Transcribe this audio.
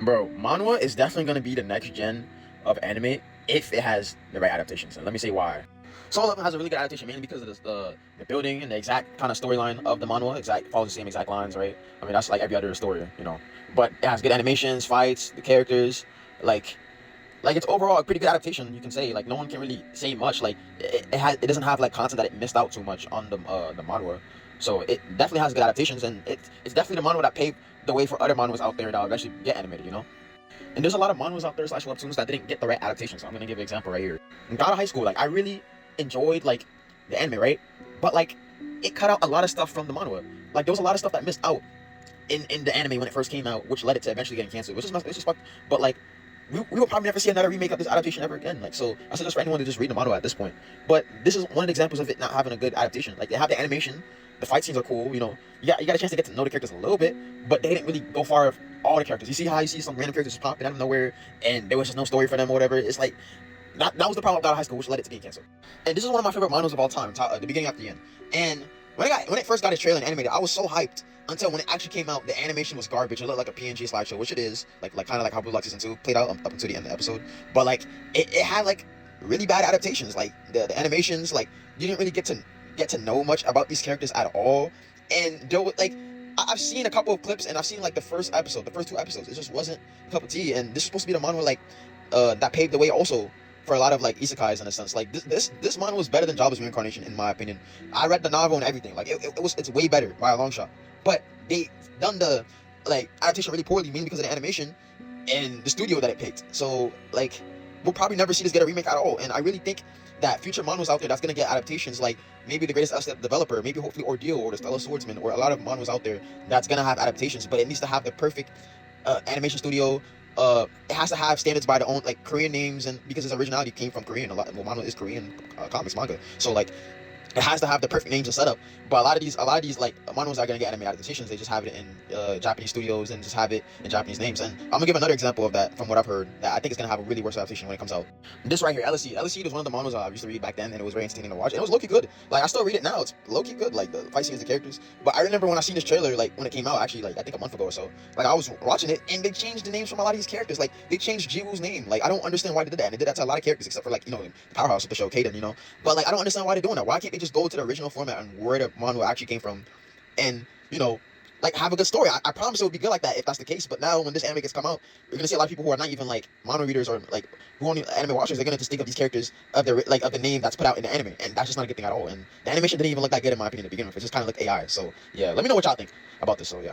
Bro, Manwha is definitely gonna be the next gen of anime if it has the right adaptations. And let me say why. Solo Leveling has a really good adaptation mainly because of the building and the exact kind of storyline of the manhwa. Exact follows the same exact lines, right? I mean that's like every other story, you know. But it has good animations, fights, the characters, like it's overall a pretty good adaptation. You can say like no one can really say much. Like it doesn't have like content that it missed out too much on the manhwa. So it definitely has good adaptations, and it's definitely the manhwa that paved the way for other manhwas out there that will eventually get animated. You know. And there's a lot of manhwas out there slash webtoons that didn't get the right adaptation. So I'm gonna give an example right here. In God of High School, like I really enjoyed like the anime, right? But like it cut out a lot of stuff from the manhwa. Like there was a lot of stuff that missed out in the anime when it first came out, which led it to eventually getting canceled, which is fucked. But like we will probably never see another remake of this adaptation ever again. Like so, I suggest for anyone to just read the manga at this point. But this is one of the examples of it not having a good adaptation. Like they have the animation, the fight scenes are cool. You know, you got a chance to get to know the characters a little bit, but they didn't really go far of all the characters. You see how you see some random characters just popping out of nowhere, and there was just no story for them or whatever. It's like that was the problem with God of High School, which led it to being canceled. And this is one of my favorite mangas of all time, the beginning after the end. And when it first got its trailer and animated, I was so hyped until when it actually came out. The animation was garbage. It looked like a PNG slideshow, which it is, like kind of like how Blue Lock Season 2 played out up until the end of the episode. But like it had like really bad adaptations. Like the animations, like you didn't really get to know much about these characters at all. And there was like I've seen a couple of clips and I've seen like the first two episodes. It just wasn't a cup of tea. And this is supposed to be the manga like that paved the way also for a lot of like isekais in a sense. Like this manga was better than Jabba's reincarnation in my opinion. I read the novel and everything. Like it's way better by a long shot. But they done the like adaptation really poorly, mainly because of the animation and the studio that it picked. So like we'll probably never see this get a remake at all. And I really think that future manhwas out there that's gonna get adaptations, like maybe the Greatest Step developer, maybe hopefully Ordeal or the Stellar Swordsman, or a lot of manhwas out there that's gonna have adaptations, but it needs to have the perfect animation studio. It has to have standards by the own like Korean names, and because its originality came from Korean, a lot. Well, manga is Korean comics manga, so like it has to have the perfect names and setup. But a lot of these like manhwas are gonna get anime adaptations. They just have it in Japanese studios and just have it in Japanese names. And I'm gonna give another example of that from what I've heard. That I think is gonna have a really worse adaptation when it comes out. This right here, LSE. LSE was one of the manhwas I used to read back then, and it was very entertaining to watch. And it was low key good. Like I still read it now. It's low key good. Like the fight scenes, the characters. But I remember when I seen this trailer, like when it came out, actually, like I think a month ago or so. Like I was watching it, and they changed the names from a lot of these characters. Like they changed Jiwoo's name. Like I don't understand why they did that. And they did that to a lot of characters, except for like the powerhouse of the show, Kaden. But like I don't understand why they're doing that. Why can't they just go to the original format and where the manhwa actually came from, and like have a good story? I promise it would be good like that if that's the case. But now when this anime gets come out, you're gonna see a lot of people who are not even like manga readers or like who only anime watchers. They're gonna just think of these characters of the name that's put out in the anime, and that's just not a good thing at all. And the animation didn't even look that good in my opinion to begin with. It just kind of looked AI. So yeah, let me know what y'all think about this. So yeah.